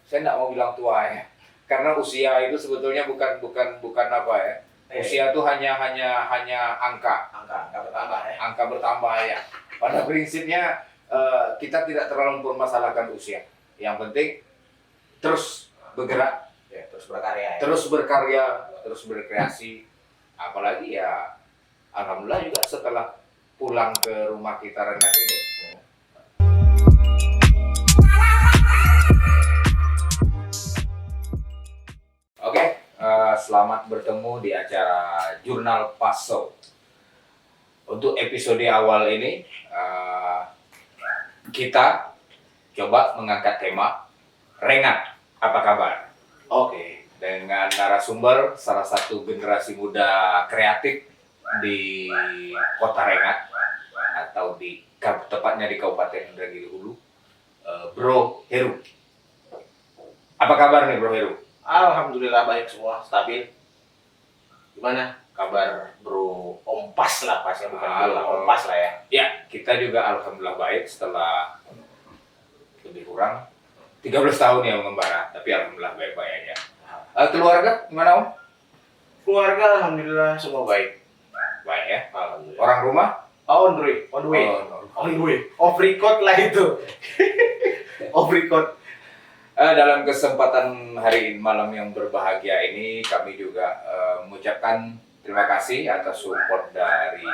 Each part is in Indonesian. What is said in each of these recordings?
saya nggak mau bilang tua ya, karena usia itu sebetulnya bukan apa ya. Usia itu hanya angka bertambah ya. angka bertambah ya. Pada prinsipnya kita tidak terlalu mempermasalahkan usia. Yang penting terus bergerak, Ya, terus berkarya ya. terus berkarya, terus berkreasi. Apalagi ya, alhamdulillah juga setelah pulang ke rumah kita Renat ini, oke, selamat bertemu di acara Jurnal Paso. Untuk episode awal ini, kita coba mengangkat tema Rengat, apa kabar? Oke. Dengan narasumber salah satu generasi muda kreatif di Kota Rengat, atau tepatnya di Kabupaten Indragiri Hulu, Bro Heru. Apa kabar nih Bro Heru? Alhamdulillah baik semua, stabil. Gimana kabar Bro Ompas lah, pasnya bukan Bro Ompas lah ya. Ya, kita juga alhamdulillah baik setelah lebih kurang 13 tahun ya mengembara, tapi alhamdulillah baik-baik aja. Keluarga gimana Om? Keluarga alhamdulillah semua baik. Baik ya. Alhamdulillah. Orang rumah? On the way. Off record lah itu. Off record. Dalam kesempatan hari malam yang berbahagia ini, kami juga mengucapkan terima kasih atas support dari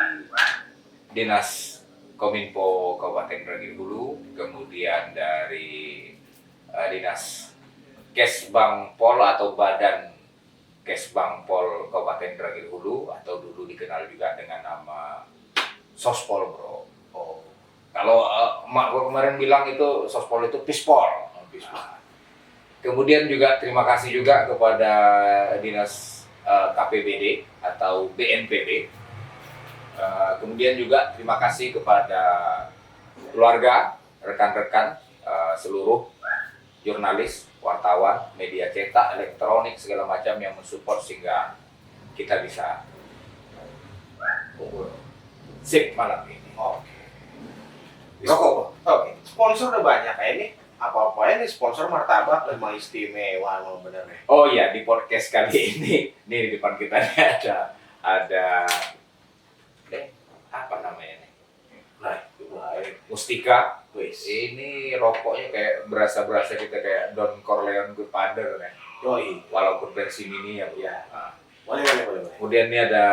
Dinas Kominfo Kabupaten Indragiri Hulu, kemudian dari Dinas Kesbangpol atau Badan Kesbangpol Kabupaten Indragiri Hulu, atau dulu dikenal juga dengan nama Sospol Bro. Oh, Kalau emak gua kemarin bilang itu Sospol itu Pispol. Kemudian juga terima kasih juga kepada Dinas KPBD atau BNPB. Kemudian juga terima kasih kepada keluarga, rekan-rekan, seluruh jurnalis, wartawan, media cetak, elektronik, segala macam yang mensupport sehingga kita bisa sip malam ini. oke. Rokok. Oke. Sponsor udah banyak kayak ini. Apa-apa ini sponsor martabak memang istimewa, memang bener ya. Oh iya, di podcast kali ini, nih di depan kita nih ada apa namanya nih? Nah, itu baik. Mustika. Wis. Ini rokoknya kayak berasa kita kayak Don Corleone Godfather kan. Yoi. Walaupun versi mini ya. Boleh. Kemudian ini ada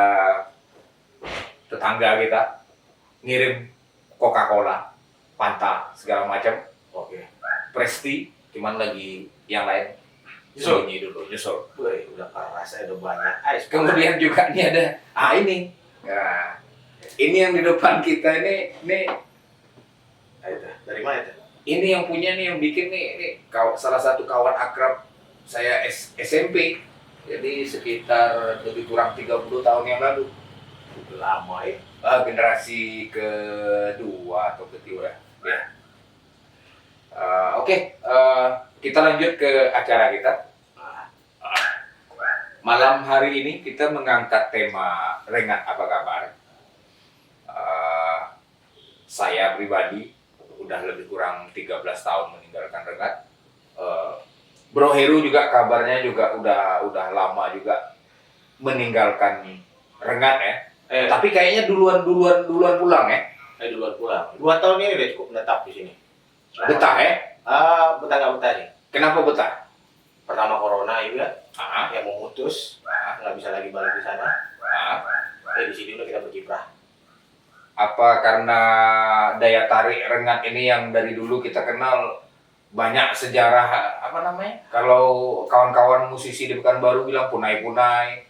tetangga kita ngirim Coca-Cola, Fanta, segala macam. Oke. Presti, cuman lagi yang lain Nyusul. sembunyi dulu, nyusul. Wih, udah rasanya udah banyak. Ayo, Kemudian juga ini ada, ini. Nah, ini yang di depan kita ini ayo, dari mana itu? ini yang punya nih, yang bikin nih, ini salah satu kawan akrab saya SMP. Jadi sekitar lebih kurang 30 tahun yang lalu. Lama ya. Generasi kedua atau ketiga. Ya. Oke, kita lanjut ke acara kita. Malam hari ini kita mengangkat tema Rengat, apa kabar? Saya pribadi udah lebih kurang 13 tahun meninggalkan Rengat. Bro Heru juga kabarnya juga udah lama juga meninggalkan Rengat ya. Tapi kayaknya duluan pulang ya. Duluan pulang. 2 tahun ini udah cukup menetap di sini. Betah ya? Betah nggak betah sih. Kenapa betah? Pertama corona juga, Ah, yang memutus, nggak bisa lagi balik di sana. ah. Di sini udah kita berkiprah. Apa karena daya tarik Rengat ini yang dari dulu kita kenal banyak sejarah, apa namanya? Kalau kawan-kawan musisi di Pekanbaru bilang punai-punai,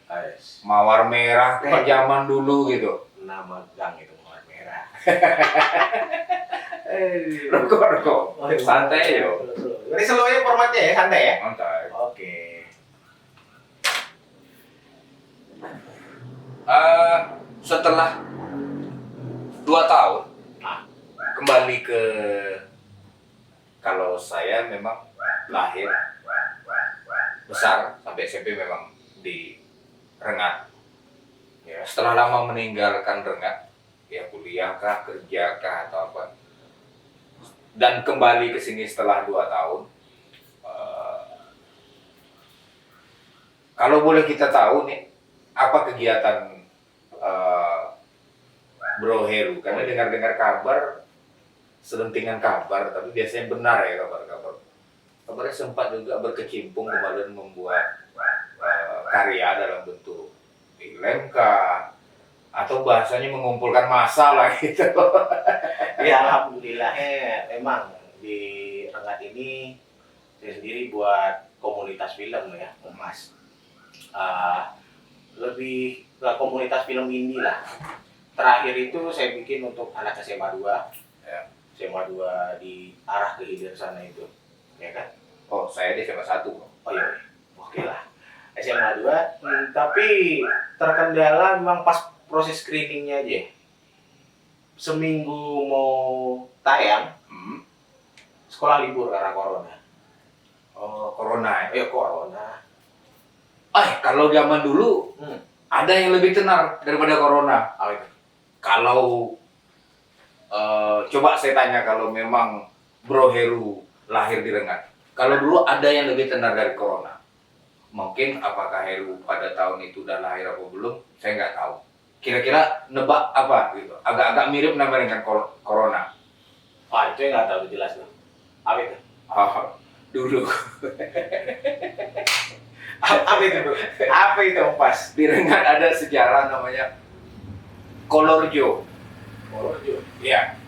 mawar merah kayak zaman dulu gitu. Nama gang itu mawar merah. Rokok. Santai yo. Ini seluruhnya formatnya ya, santai ya? Santai. Oke. Setelah 2 tahun kembali ke, kalau saya memang lahir besar sampai SMP memang di Rengat. Ya, setelah lama meninggalkan Rengat, ya kuliah kah, kerja kah atau apa, dan kembali ke sini setelah 2 tahun, kalau boleh kita tahu nih, apa kegiatan Bro Heru? Karena dengar-dengar kabar, selentingan kabar, tapi biasanya benar ya kabar-kabar. Kabarnya sempat juga berkecimpung kemarin membuat karya dalam bentuk film kah, atau bahasanya mengumpulkan massa lah gitu. Ya alhamdulillah memang di Rengat ini saya sendiri buat komunitas film ya Mas. Lebih ke komunitas film indie lah. Terakhir itu saya bikin untuk anak SMA 2 Ya. SMA 2 di arah ke hilir sana itu ya kan. Oh, saya di SMA 1. Oh iya, oke lah. SMA 2, tapi terkendala memang pas proses screeningnya aja. Seminggu mau tayang, sekolah libur karena corona. Oh, corona ya. Corona. Kalau zaman dulu ada yang lebih tenar daripada corona. Oh, itu. Kalau coba saya tanya, kalau memang Bro Heru lahir di Rengat, kalau dulu ada yang lebih tenar dari corona. Mungkin apakah Heru pada tahun itu udah lahir apa belum, saya nggak tahu. Kira-kira nebak apa gitu. Agak-agak mirip nama dengan corona. Itu yang nggak tahu jelas loh. Apa itu? Dulu Apa itu bro? Apa itu pas? di Rengat ada sejarah namanya Kolorjo. Kolorjo. Iya,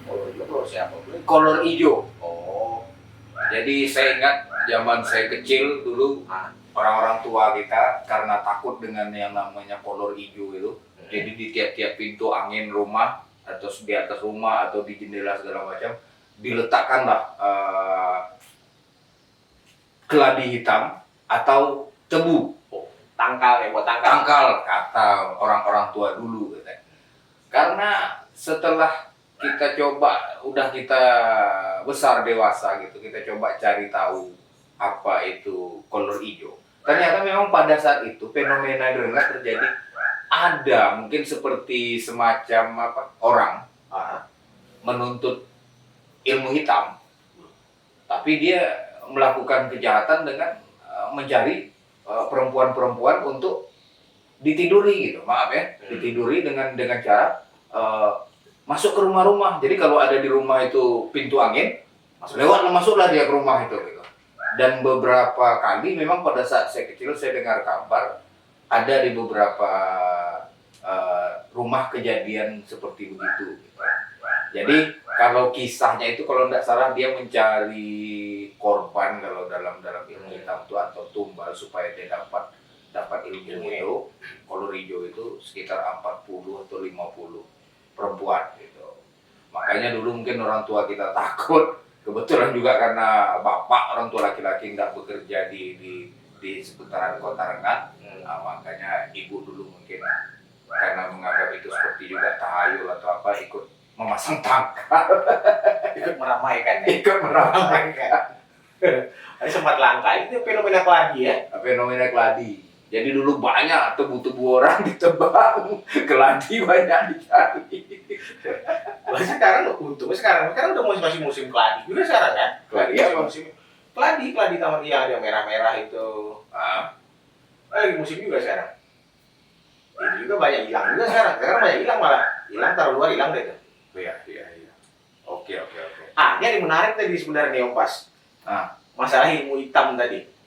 Kolorjo bro siapa bro? kolor hijau. Oh. Jadi saya ingat zaman saya kecil dulu, orang-orang tua kita karena takut dengan yang namanya kolor hijau itu, jadi di tiap-tiap pintu angin rumah atau di atas rumah atau di jendela segala macam diletakkanlah keladi hitam atau tebu. Tangkal ya, buat tangkal. Tangkal kata orang-orang tua dulu katanya. Karena setelah kita coba, udah kita besar dewasa gitu, kita coba cari tahu apa itu kolor hijau. Ternyata memang pada saat itu fenomena di Rengat terjadi, ada mungkin seperti semacam orang menuntut ilmu hitam, tapi dia melakukan kejahatan dengan mencari perempuan-perempuan untuk ditiduri gitu, maaf ya, ditiduri dengan cara masuk ke rumah-rumah. Jadi kalau ada di rumah itu pintu angin, masuklah dia ke rumah itu gitu. Dan beberapa kali memang pada saat saya kecil saya dengar kabar ada di beberapa rumah kejadian seperti begitu gitu. Jadi kalau kisahnya itu kalau tidak salah dia mencari korban kalau dalam ilmu hitam itu atau tumbal supaya dia dapat ilmu itu. Kolor hijau itu sekitar 40 atau 50 perempuan gitu. Makanya dulu mungkin orang tua kita takut. Kebetulan juga karena bapak orang tua laki-laki nggak bekerja di seputaran kota Rengat, makanya ibu dulu mungkin karena menganggap itu seperti juga tahayul atau apa, ikut memasang tangkal. Ikut meramaikan. Ikut meramaikan. Ini sempat langka, itu fenomena keladi ya? Fenomena keladi. Jadi dulu banyak tebu-tebu orang ditebang, keladi banyak dicari. Sekarang untungnya sekarang udah masih musim keladi juga sekarang kan? Keladi ya, apa? musim keladi taman yang ada merah-merah itu. Lagi musim juga sekarang. Itu juga banyak hilang juga sekarang. Sekarang banyak hilang malah. Hilang taruh luar hilang deh tuh. Iya. Oke. Ini yang menarik tadi sebenarnya Om Pas. Masalah ilmu hitam tadi.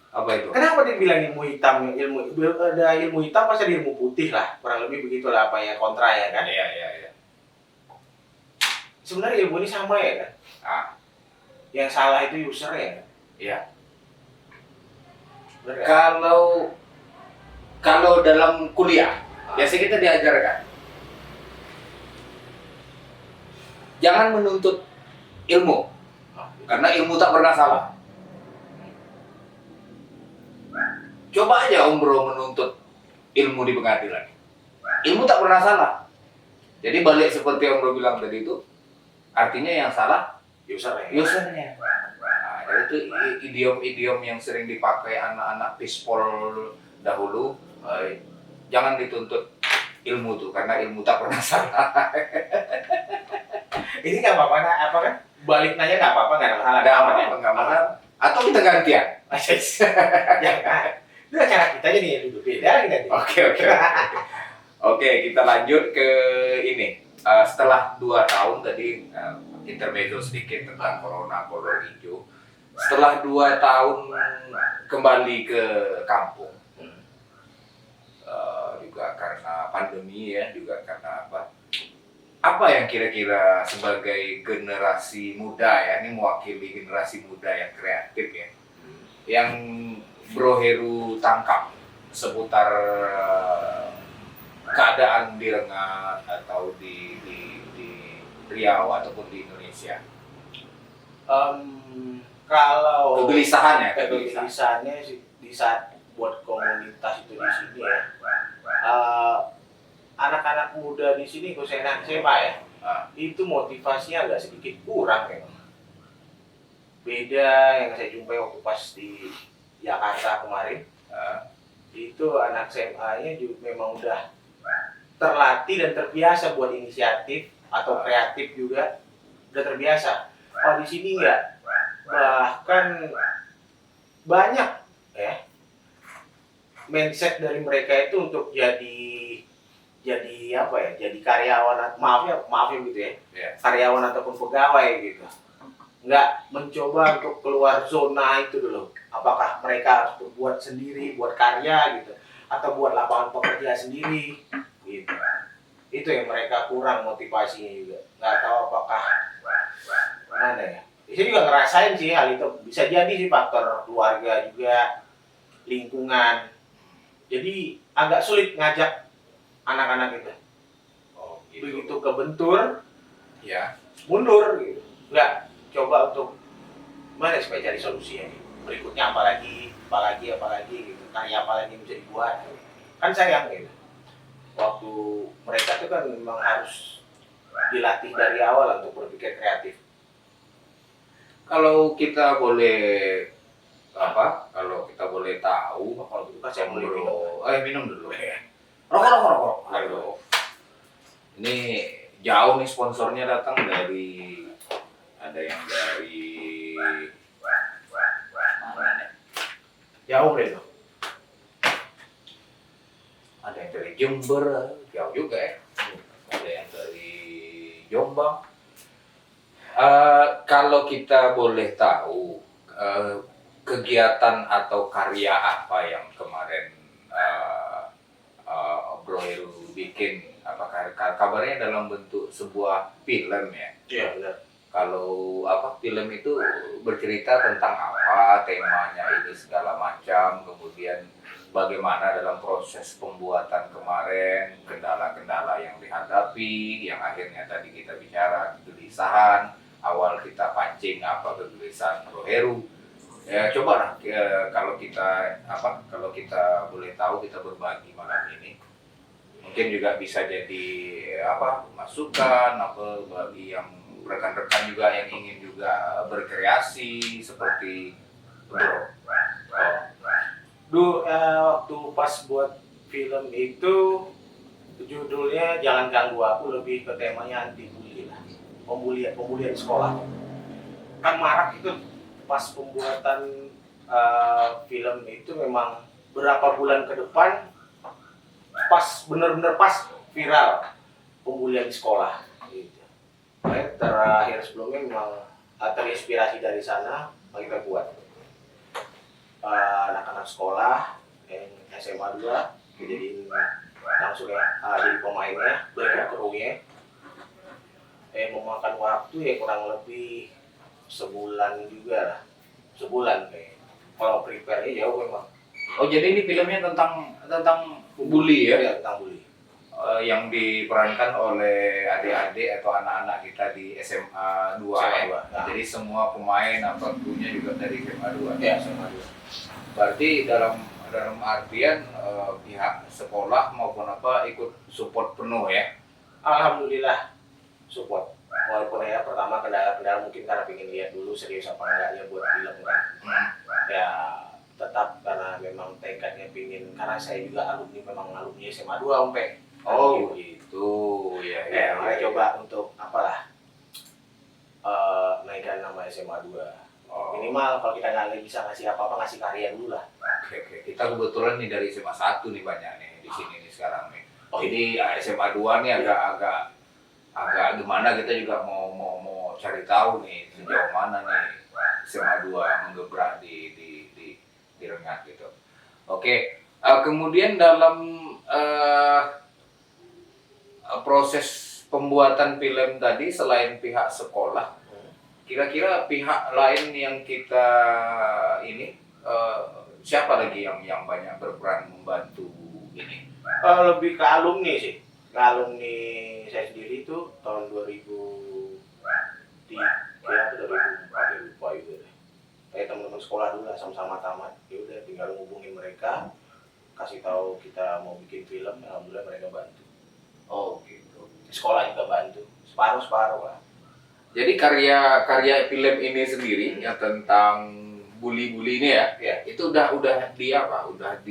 Apa itu? Kenapa dia bilang ilmu hitam? Ada ilmu hitam pasti ada ilmu putih lah. Kurang lebih begitulah apa yang kontra ya kan? Iya. Sebenarnya ilmu ini sama ya kan? Yang salah itu user ya kan? Iya. Bener, kan? Kalau dalam kuliah, biasanya kita diajarkan jangan menuntut ilmu, karena ilmu tak pernah salah. Coba aja Om Bro menuntut ilmu di pengadilan, ilmu tak pernah salah. Jadi balik seperti Om Bro bilang tadi itu, artinya yang salah usernya. Nah, itu idiom-idiom yang sering dipakai anak-anak pispol dahulu. Jangan dituntut ilmu tuh, karena ilmu tak pernah salah. Ini nggak apa-apa kan? Balik nanya nggak apa-apa, nggak ada masalah. Nggak masalah. Atau kita gantian. Jangan. Itu acara kita aja nih yang duduk beda nanti. Oke. Oke, kita lanjut ke ini. Setelah 2 tahun tadi intermezzo sedikit tentang corona kolor hijau. Setelah 2 tahun kembali ke kampung, juga karena pandemi ya, juga karena apa? Apa yang kira-kira sebagai generasi muda ya, ini mewakili generasi muda yang kreatif ya, yang Bro Heru tangkap seputar keadaan di Rengat atau di Riau ataupun di Indonesia? Kalau Kegelisahan ya, kegelisahannya sih di saat buat komunitas itu di sini ya. Anak-anak muda di sini khususnya SMA ya, itu motivasinya agak sedikit kurang memang. Beda yang saya jumpai waktu pas di Jakarta kemarin, itu anak SMA-nya juga memang udah terlatih dan terbiasa buat inisiatif atau kreatif juga, udah terbiasa. Kalau di sini enggak, bahkan banyak ya mindset dari mereka itu untuk jadi apa ya, jadi karyawan, maaf ya gitu ya, karyawan ataupun pegawai gitu, nggak mencoba untuk keluar zona itu dulu. Apakah mereka harus berbuat sendiri, buat karya gitu, atau buat lapangan pekerja sendiri gitu. Itu yang mereka kurang motivasinya juga. Nggak tahu apakah mana ya. Saya juga ngerasain sih hal itu. Bisa jadi sih faktor keluarga juga, lingkungan. Jadi agak sulit ngajak anak-anak itu. Oh, gitu. Begitu kebentur, Ya. mundur gitu. Nggak coba untuk mana supaya cari solusinya. Berikutnya apalagi gitu. Karya apalagi yang bisa dibuat. Kan sayang gitu. Waktu mereka itu kan memang harus dilatih dari awal untuk berpikir kreatif. Kalau kita boleh kalau kita boleh tahu, Kalau gitu kan saya boleh minum. minum dulu. Rokok. Aduh. Ini jauh nih sponsornya datang dari, ada yang dari mana nih? Jauh deh tuh. Ada yang dari Jember, jauh juga ya. Ada yang dari Jombang. Kalau kita boleh tahu, kegiatan atau karya apa yang kemarin Bro Heru bikin? Apakah kabarnya dalam bentuk sebuah film ya? Iya benar. Kalau film itu bercerita tentang apa, temanya ini segala macam, kemudian bagaimana dalam proses pembuatan kemarin, kendala-kendala yang dihadapi, yang akhirnya tadi kita bicara kegelisahan, awal kita pancing apa kegelisahan Bro Heru. Ya cobalah kalau kita boleh tahu, kita berbagi malam ini. Mungkin juga bisa jadi masukan bagi yang rekan-rekan juga yang ingin juga berkreasi seperti Bro. Waktu pas buat film itu judulnya Jangan Ganggu Aku, lebih ke temanya anti bully lah, pembulian sekolah. Kan marak itu pas pembuatan film itu, memang berapa bulan ke depan bener-bener pas viral pembulian di sekolah gitu. Terakhir sebelumnya memang terinspirasi dari sana, kita buat anak-anak sekolah yang SMA 2 jadi langsung ya, jadi pemainnya, belajar krunya. Memakan waktu ya kurang lebih sebulan juga lah, kayak. Kalau prepare-nya jauh memang. Oh, jadi ini filmnya tentang bully ya? Iya, tentang bully. Yang diperankan oleh adik-adik atau anak-anak kita di SMA 2 ya? Nah. Jadi semua pemain atau krunya juga dari SMA 2. Ya, SMA 2. Berarti dalam artian pihak sekolah maupun ikut support penuh ya? Alhamdulillah support. Walaupun ya pertama kendala mungkin karena pengen lihat dulu serius apa enggaknya buat film kan. Ya tetap karena memang tekadnya pingin, karena saya juga memang alumni SMA 2 Om Pe. Oh gitu ya. Coba untuk naikkan nama SMA 2. Minimal kalau kita nggak bisa ngasih apa-apa, ngasih karya dulu lah. Oke. Kita kebetulan nih dari SMA 1 nih banyak nih di sini nih sekarang nih. Oh, Jadi SMA 2 nih agak gimana, kita juga mau cari tahu nih sejauh mana nih SMA 2 menggebrak di Rengat gitu. Oke, kemudian dalam proses pembuatan film tadi, selain pihak sekolah, kira-kira pihak lain yang kita ini siapa lagi yang banyak berperan membantu ini? Lebih ke alumni sih. Ke alumni saya sendiri itu tahun 2003 atau 2004 lupa itu deh. Kayak teman-teman sekolah dulu lah, sama-sama tamat. Ya udah tinggal ngubungin mereka, kasih tahu kita mau bikin film, alhamdulillah mereka bantu. Oh gitu. Sekolah juga bantu, separuh lah. Jadi karya film ini sendiri yang tentang bully-bully ini ya, itu udah di apa? Udah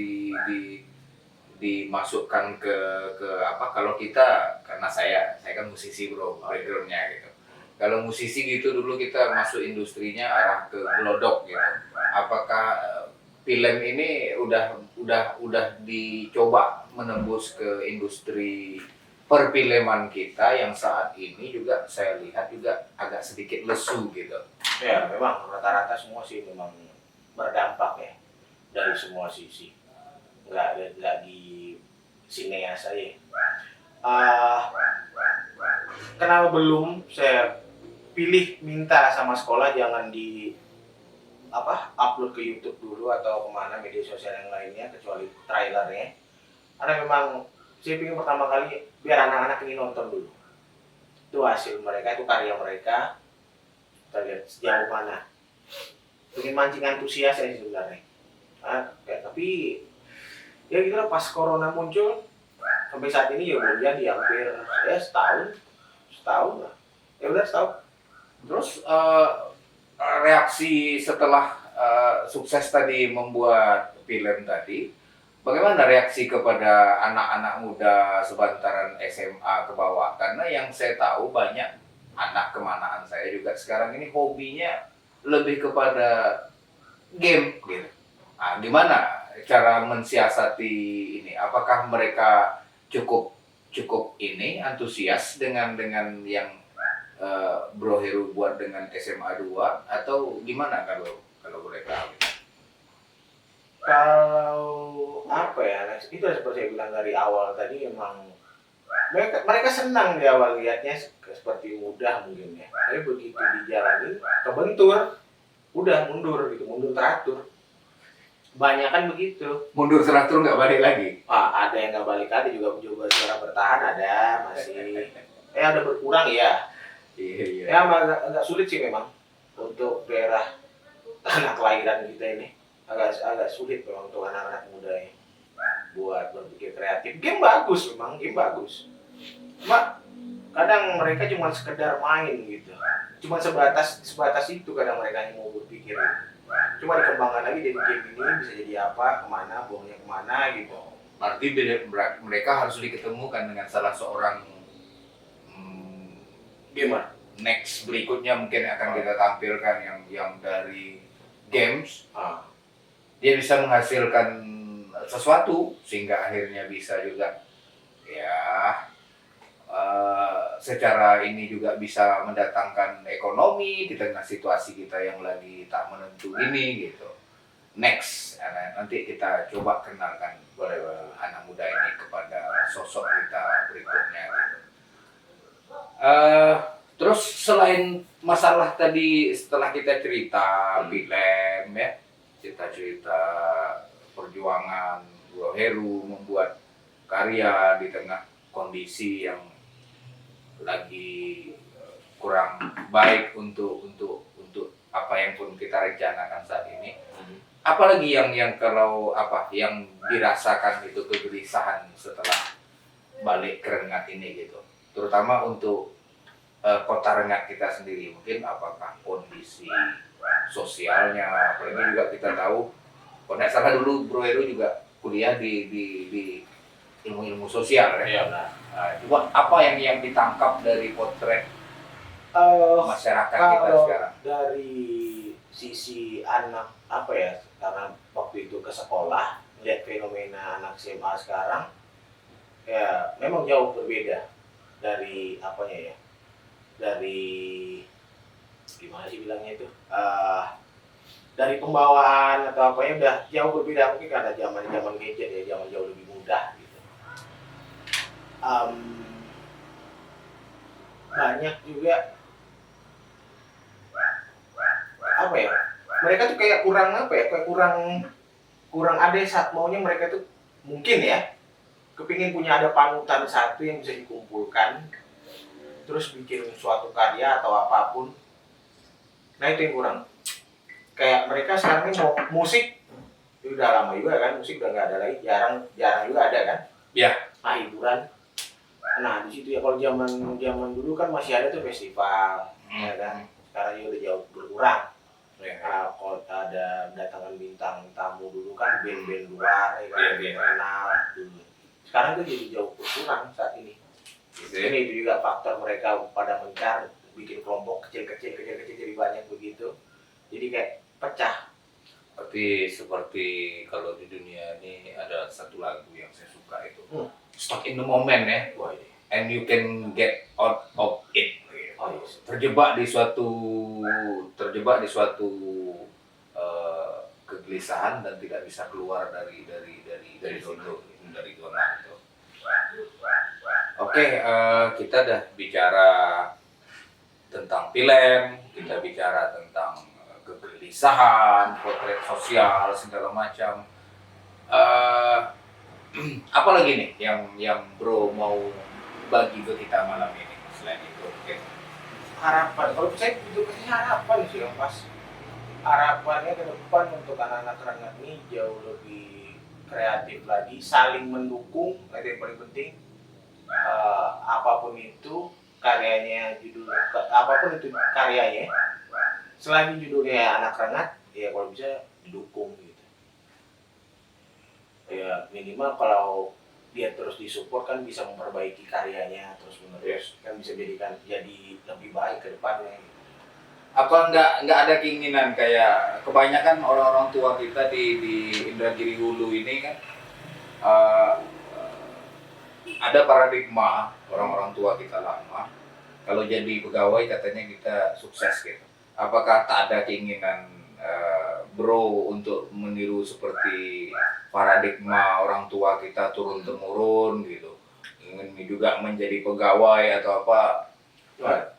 dimasukkan ke apa? Kalau kita, karena saya kan musisi bro, backgroundnya gitu. Kalau musisi gitu dulu kita masuk industrinya arah ke glodok gitu. Apakah film ini udah dicoba menembus ke industri perfilman kita yang saat ini juga saya lihat juga agak sedikit lesu gitu. Ya memang rata-rata semua sih memang berdampak ya dari semua sisi. Nggak di sineas saja. Kenapa belum saya pilih minta sama sekolah jangan di upload ke YouTube dulu atau kemana media sosial yang lainnya kecuali trailernya, karena memang saya pikir pertama kali biar anak-anak ini nonton dulu. Itu hasil mereka, itu karya mereka. Kita lihat sejauh mana. Bikin mancing antusias ya sebenarnya. Tapi ya gitu lah, pas corona muncul sampai saat ini ya belum jadi, hampir ya setahun lah. Ya udah setahun. Terus reaksi setelah sukses tadi membuat film tadi, bagaimana reaksi kepada anak-anak muda sebantaran SMA ke bawah? Karena yang saya tahu banyak anak kemanaan saya juga sekarang ini hobinya lebih kepada game gitu. Nah, gimana cara mensiasati ini? Apakah mereka cukup ini antusias dengan yang Bro Heru buat dengan SMA 2 atau gimana kalau boleh tahu? Kalau apa ya, itu seperti saya bilang dari awal tadi, memang mereka senang di awal lihatnya seperti mudah mungkin ya. Tapi begitu dijalanin kebentur, udah mundur teratur. Banyak kan begitu. Mundur teratur nggak balik lagi? Ada yang nggak balik, ada juga cara bertahan, ada masih ada berkurang ya. Iya. Ya agak sulit sih memang untuk daerah tanah kelahiran kita ini. Agak sulit memang untuk anak-anak muda ini buat berpikir kreatif. Game bagus memang, game bagus. Cuma kadang mereka cuma sekedar main gitu. Cuma sebatas itu kadang mereka yang mau berpikir. Cuma dikembangkan lagi jadi game ini bisa jadi apa, kemana, buangnya kemana gitu. Berarti mereka harus diketemukan dengan salah seorang Gamer. Next berikutnya mungkin akan kita tampilkan yang dari games. Dia bisa menghasilkan sesuatu sehingga akhirnya bisa juga ya secara ini juga bisa mendatangkan ekonomi di tengah situasi kita yang lagi tak menentu ini gitu. Next, nanti kita coba kenalkan boleh anak muda ini kepada sosok kita berikutnya gitu. Terus selain masalah tadi setelah kita cerita film ya, cerita perjuangan Bro Heru membuat karya di tengah kondisi yang lagi kurang baik untuk apa yang pun kita rencanakan saat ini. Apalagi yang kalau yang dirasakan itu kegelisahan setelah balik ke Rengat ini gitu, terutama untuk kota Rengat kita sendiri, mungkin apakah kondisi sosialnya, apalagi juga kita tahu kalau nggak salah dulu Bro Heru juga kuliah di ilmu sosial ya. Iya. Coba apa yang ditangkap dari potret masyarakat kita kalau sekarang? dari sisi anak apa ya, karena waktu itu ke sekolah melihat fenomena anak SMA sekarang ya memang jauh berbeda dari apanya ya, dari gimana sih bilangnya itu, dari pembawaan atau apa ya udah jauh berbeda, mungkin karena zaman gadget ya, zaman jauh lebih mudah gitu. Em, Banyak juga apa ya, mereka tuh kayak kurang apa ya, kayak kurang kurang ada saat maunya mereka tuh mungkin ya kepingin punya ada panutan satu yang bisa dikumpulkan terus bikin suatu karya atau apapun. Nah itu yang kurang, kayak mereka sekarang ini mau musik itu udah lama juga kan, musik udah nggak ada lagi, jarang jarang juga ada kan Ya. hiburan. Nah di situ ya, kalau zaman dulu kan masih ada tuh festival ya kan, sekarang juga udah jauh berkurang. Nah, kalau ada datangan bintang tamu dulu kan band-band luar ya kan, band kenal dulu. Sekarang tuh jadi jauh berkurang saat ini. Ini itu juga faktor mereka pada mencari bikin kelompok kecil-kecil jadi banyak begitu. Jadi kayak pecah. Seperti kalau di dunia ini ada satu lagu yang saya suka itu, Stuck in the Moment ya, Wah, ini. and you can get out of it. Oh, yes. Terjebak di suatu kegelisahan dan tidak bisa keluar dari zona itu. Oke, kita udah bicara tentang film, kita bicara tentang kegelisahan, potret sosial segala macam. Apa lagi nih yang Bro mau bagi ke kita malam ini selain itu? Oke. Harapan, kalau saya itu kasih harapan sih yang pas, harapannya ke depan untuk anak-anak Rengat ini jauh lebih kreatif lagi, saling mendukung, itu yang paling penting. Apapun itu karyanya, apapun itu karyanya, selagi judulnya anak Rengat ya kalau bisa didukung gitu ya, minimal kalau dia terus disupport kan bisa memperbaiki karyanya terus menerus, kan bisa jadi lebih baik ke depannya. Apa nggak ada keinginan kayak kebanyakan orang-orang tua kita di Indragiri Hulu ini kan, ada paradigma orang-orang tua kita lama kalau jadi pegawai katanya kita sukses gitu. Apakah tak ada keinginan Bro untuk meniru seperti paradigma orang tua kita turun temurun gitu, ingin juga menjadi pegawai atau apa?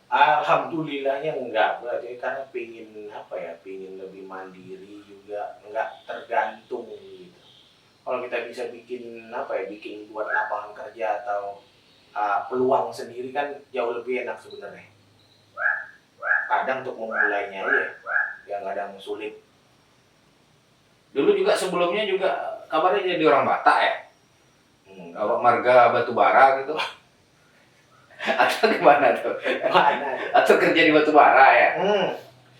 Alhamdulillahnya enggak, berarti karena pingin apa ya, pingin lebih mandiri juga, enggak tergantung gitu. Kalau kita bisa bikin apa ya, bikin buat lapangan kerja atau peluang sendiri kan jauh lebih enak sebenarnya. Kadang untuk memulainya aja yang kadang sulit. Dulu juga sebelumnya juga kabarnya jadi orang Batak ya, marga batubara gitu. Atau gimana tuh? Mana? Atau kerja di batubara ya?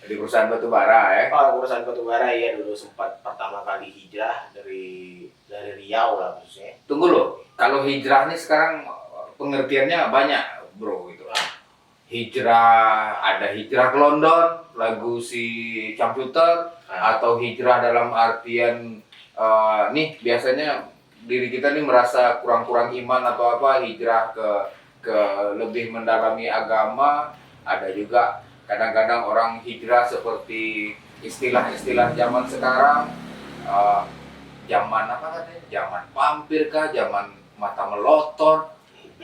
Di perusahaan batubara ya? Oh, perusahaan batubara ya, dulu sempat pertama kali hijrah dari Riau lah khususnya. Tunggu loh, kalau hijrah nih sekarang pengertiannya banyak Bro gitu. Hijrah, ada hijrah ke London, lagu si Computer, atau hijrah dalam artian nih biasanya diri kita nih merasa kurang-kurang iman atau apa, hijrah ke lebih mendalami agama. Ada juga kadang-kadang orang hijrah seperti istilah-istilah zaman sekarang, zaman apa katanya, zaman vampir kah, zaman mata melotot.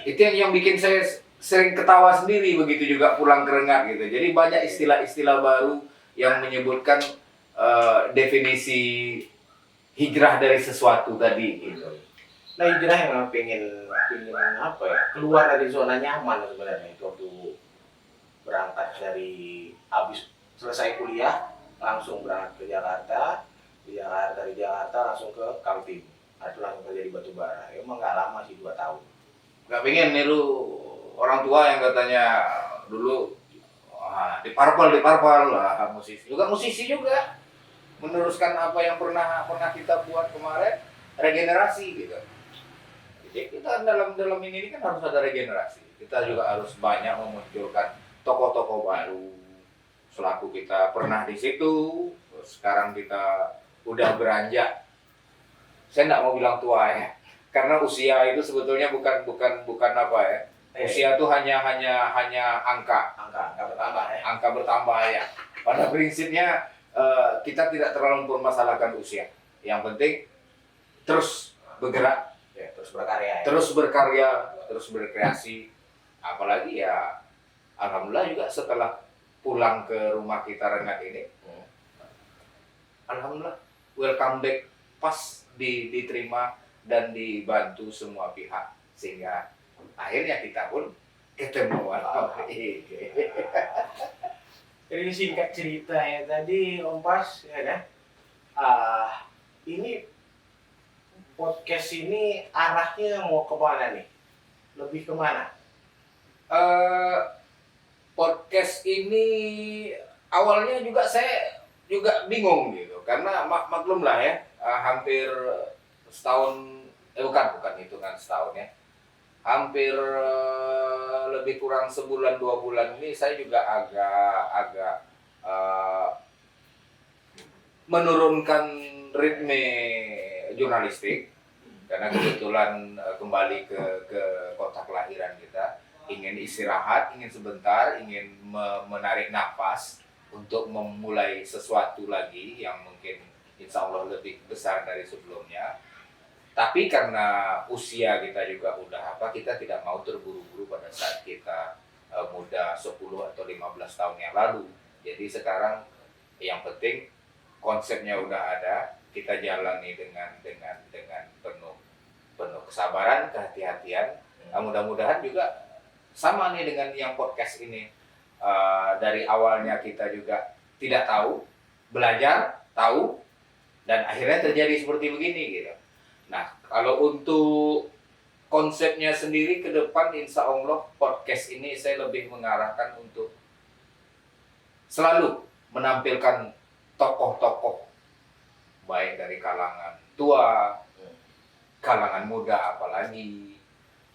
Itu yang bikin saya sering ketawa sendiri begitu juga pulang ke Rengat gitu. Jadi banyak istilah-istilah baru yang menyebutkan definisi hijrah dari sesuatu tadi gitu. Nah, hijrah yang pengen apa ya, keluar dari zona nyaman sebenarnya. Itu waktu berangkat dari habis selesai kuliah langsung berangkat ke Jakarta, dari Jakarta langsung ke Kaltim, itu langsung kerja di batubara. Emang nggak lama sih, 2 tahun. Nggak pengen niru orang tua yang katanya dulu di parpol lah, musisi juga meneruskan apa yang pernah kita buat kemarin, regenerasi gitu. Jadi kita dalam ini kan harus ada regenerasi. Kita juga harus banyak memunculkan tokoh-tokoh baru selaku kita pernah di situ, sekarang kita udah beranjak. Saya nggak mau bilang tua ya, karena usia itu sebetulnya bukan apa ya. Usia itu hanya angka bertambah ya. Angka bertambah ya. Pada prinsipnya kita tidak terlalu mempermasalahkan usia. Yang penting terus bergerak, terus berkarya, terus berkreasi. Apalagi ya, alhamdulillah juga setelah pulang ke rumah kita Rengat ini, alhamdulillah welcome back, pas diterima dan dibantu semua pihak, sehingga akhirnya kita pun ketemu. Jadi singkat cerita ya tadi Om Pas ya kan, ini podcast ini arahnya mau kemana nih? Lebih kemana? Podcast ini awalnya juga saya juga bingung gitu, karena maklum lah ya, hampir setahun, bukan hitungan setahun ya, hampir lebih kurang sebulan 2 bulan ini saya juga agak menurunkan ritme jurnalistik, karena kebetulan kembali ke kota kelahiran kita, ingin istirahat, ingin sebentar, ingin menarik nafas untuk memulai sesuatu lagi yang mungkin insya Allah lebih besar dari sebelumnya. Tapi karena usia kita juga udah kita tidak mau terburu-buru pada saat kita muda 10 atau 15 tahun yang lalu. Jadi sekarang yang penting konsepnya udah ada, kita jalani dengan penuh kesabaran, kehati-hatian. Mudah-mudahan juga sama nih dengan yang podcast ini. Dari awalnya kita juga tidak tahu, belajar, tahu, dan akhirnya terjadi seperti begini gitu. Nah, kalau untuk konsepnya sendiri ke depan, insya Allah podcast ini saya lebih mengarahkan untuk selalu menampilkan tokoh-tokoh, baik dari kalangan tua, kalangan muda, apalagi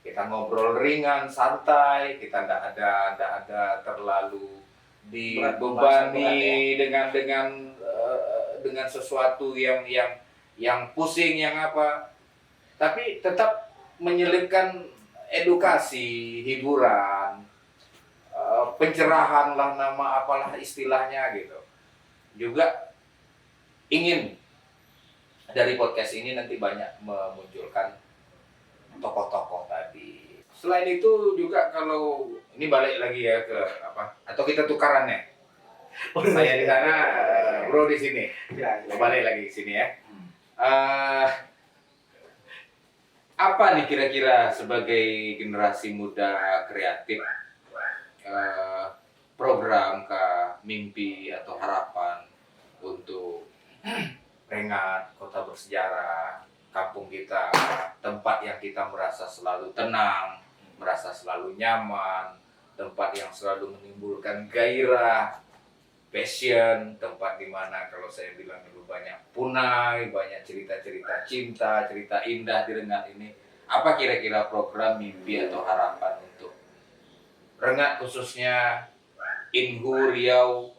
kita ngobrol ringan, santai, kita tidak ada terlalu dibebani dengan sesuatu yang pusing, yang apa. Tapi tetap menyelipkan edukasi, hiburan, pencerahan lah, nama apalah istilahnya gitu. Juga ingin dari podcast ini nanti banyak memunculkan tokoh-tokoh tadi. Selain itu juga, kalau ini balik lagi ya ke atau kita tukaran ya. Saya di sana, bro di sini. Balik lagi ke sini ya. Apa nih kira-kira sebagai generasi muda kreatif, program mimpi atau harapan untuk Rengat, kota bersejarah, kampung kita, tempat yang kita merasa selalu tenang, merasa selalu nyaman, tempat yang selalu menimbulkan gairah, passion, tempat di mana kalau saya bilang dulu banyak punai, banyak cerita-cerita cinta, cerita indah di Rengat ini. Apa kira-kira program, mimpi atau harapan untuk Rengat khususnya, Inhu, Riau,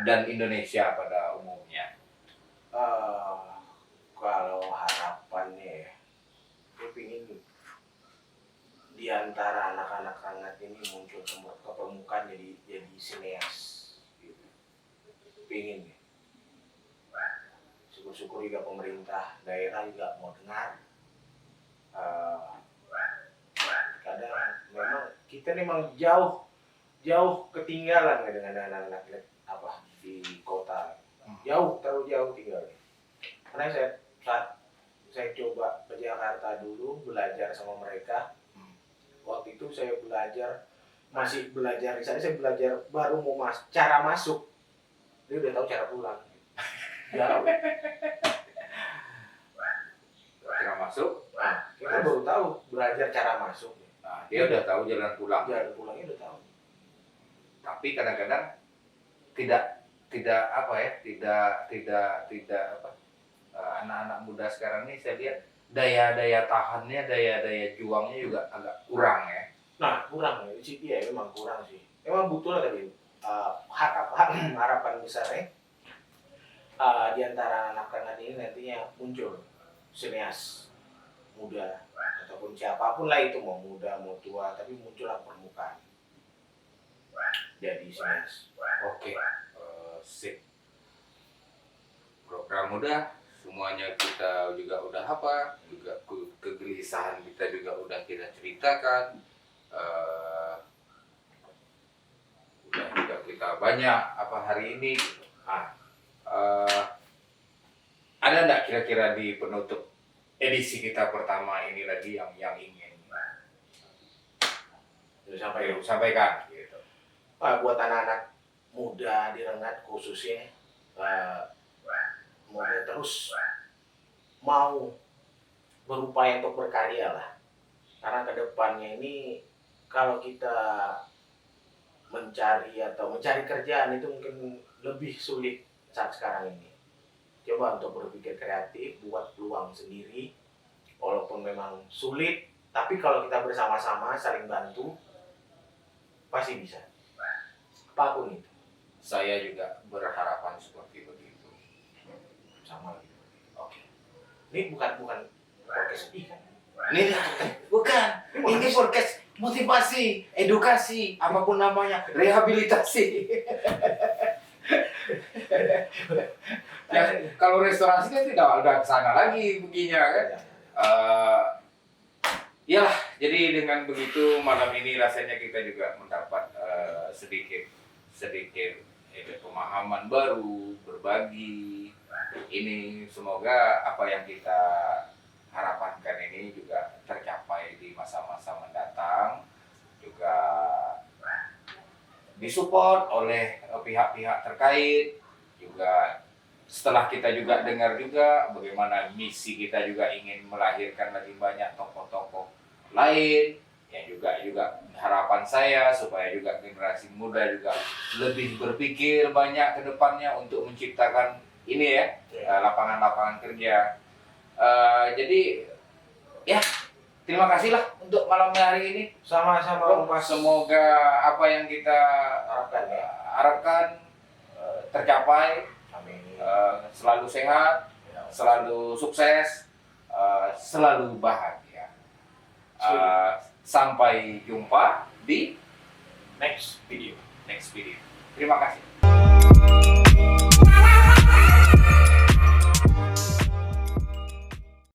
dan Indonesia pada umumnya? Kalau harapannya, saya ingin di antara anak-anak Rengat ini muncul ke permukaan jadi sineas. Gitu. Pengen ya. Syukur-syukur juga pemerintah daerah juga mau dengar. Kadang memang kita memang jauh ketinggalan dengan anak-anak di kota. Terlalu jauh tinggalnya. Karena saat saya coba ke Jakarta dulu belajar sama mereka, waktu itu saya masih belajar di sana, saya belajar baru mau cara masuk, dia udah tahu cara pulang. Jauh. Cara masuk? Kita baru tahu belajar cara masuk. Nah, dia udah tahu jalan pulang. Jalan pulangnya udah tahu. Tapi kadang-kadang tidak anak-anak muda sekarang ini saya lihat daya tahannya, daya juangnya juga agak kurang ya. Nah, kurang ya, sih, iya memang kurang sih. Emang butuh lah tadi harapan besarnya di antara anak-anak ini nantinya muncul sineas muda ataupun siapapun lah itu, mau muda mau tua, tapi muncullah permukaan jadi sineas. Oke, sip. Program udah, semuanya kita juga udah apa, juga kegelisahan kita juga udah kita ceritakan. Udah juga kita banyak apa hari ini. Ada nggak kira-kira di penutup edisi kita pertama ini lagi yang ingin sampaikan gitu? Buat anak-anak muda di Rengat khususnya, semoga terus mau berupaya untuk berkarya lah, karena kedepannya ini kalau kita mencari kerjaan itu mungkin lebih sulit saat sekarang ini. Coba untuk berpikir kreatif, buat peluang sendiri, walaupun memang sulit, tapi kalau kita bersama-sama saling bantu pasti bisa, apapun itu. Saya juga berharapan seperti begitu. Sama gitu. Oke. Ini bukan podcast sedih kan? Ini bukan. Ini podcast motivasi, edukasi, apapun namanya, rehabilitasi. Ya, kalau restorasi kan tidak udah kesana lagi begininya kan. Ya, jadi dengan begitu malam ini rasanya kita juga mendapat sedikit pemahaman baru, berbagi. Ini semoga apa yang kita harapankan ini juga tercapai di masa-masa mendatang, juga disupport oleh pihak-pihak terkait. Juga setelah kita juga dengar juga bagaimana misi kita juga ingin melahirkan lagi banyak tokoh-tokoh lain, yang juga harapan saya supaya juga generasi muda juga lebih berpikir banyak ke depannya untuk menciptakan ini ya, lapangan-lapangan kerja. Jadi ya, terima kasih lah untuk malam hari ini. Sama-sama. Semoga apa yang kita harapkan tercapai. Amin. Selalu sehat, selalu sukses, selalu bahagia. Sampai jumpa di Next video. Terima kasih.